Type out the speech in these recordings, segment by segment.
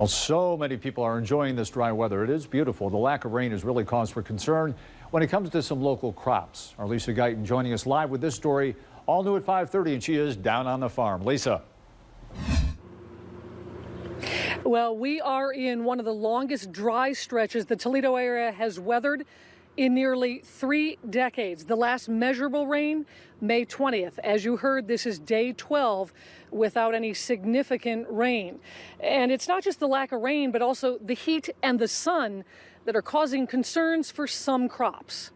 Well, so many people are enjoying this dry weather. It is beautiful. The lack of rain has really cause for concern when it comes to some local crops. Our Lisa Guyton joining us live with this story, all new at 5:30, and she is down on the farm. Lisa. Well, we are in one of the longest dry stretches the Toledo area has weathered in nearly 3 decades. The last measurable rain, May 20th. As you heard, this is day 12 without any significant rain. And it's not just the lack of rain, but also the heat and the sun that are causing concerns for some crops.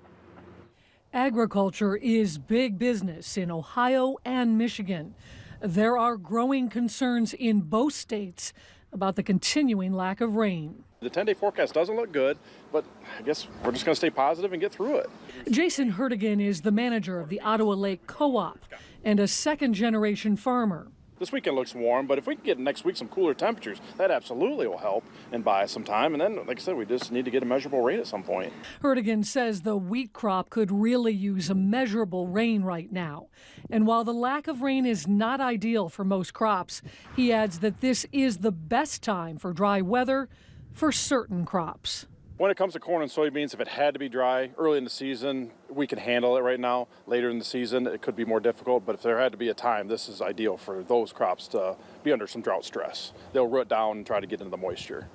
Agriculture is big business in Ohio and Michigan. There are growing concerns in both states about the continuing lack of rain. The 10-day forecast doesn't look good, but I guess we're just going to stay positive and get through it. Jason Hertigan is the manager of the Ottawa Lake Co-op and a second-generation farmer. This weekend looks warm, but if we can get next week some cooler temperatures, that absolutely will help and buy us some time. And then, like I said, we just need to get a measurable rain at some point. Hertigan says the wheat crop could really use a measurable rain right now. And while the lack of rain is not ideal for most crops, he adds that this is the best time for dry weather for certain crops. When it comes to corn and soybeans, if it had to be dry early in the season, we can handle it right now. Later in the season, it could be more difficult, but if there had to be a time, this is ideal for those crops to be under some drought stress. They'll root down and try to get into the moisture.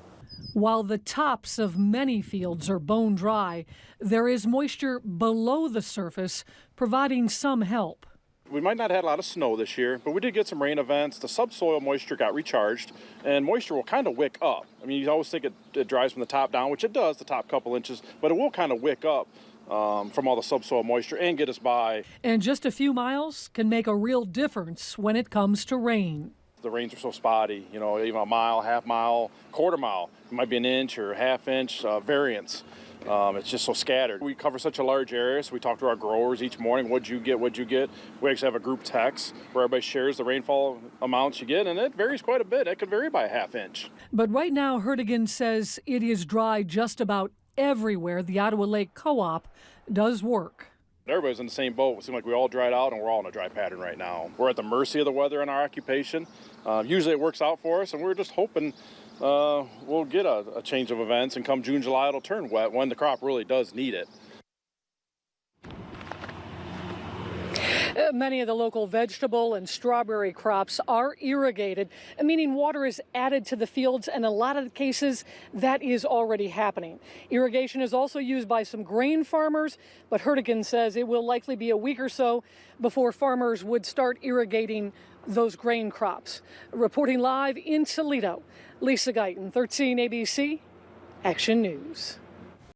While the tops of many fields are bone dry, there is moisture below the surface, providing some help. We might not have had a lot of snow this year, but we did get some rain events. The subsoil moisture got recharged, and moisture will kind of wick up. I mean, you always think it dries from the top down, which it does, the top couple inches, but it will kind of wick up from all the subsoil moisture and get us by. And just a few miles can make a real difference when it comes to rain. The rains are so spotty, you know, even a mile, half mile, quarter mile. It might be an inch or half inch variance. It's just so scattered. We cover such a large area, so we talk to our growers each morning. What'd you get? What'd you get? We actually have a group text where everybody shares the rainfall amounts you get, and it varies quite a bit. It could vary by a half inch. But right now, Hertigan says it is dry just about everywhere the Ottawa Lake Co-op does work. Everybody's in the same boat. It seems like we all dried out, and we're all in a dry pattern right now. We're at the mercy of the weather in our occupation. Usually it works out for us, and we're just hoping we'll get a change of events, and come June, July, it'll turn wet when the crop really does need it. Many of the local vegetable and strawberry crops are irrigated, meaning water is added to the fields, and in a lot of the cases that is already happening. Irrigation is also used by some grain farmers, but Hertigan says it will likely be a week or so before farmers would start irrigating those grain crops. Reporting live in Toledo, Lisa Guyton, 13 ABC Action News.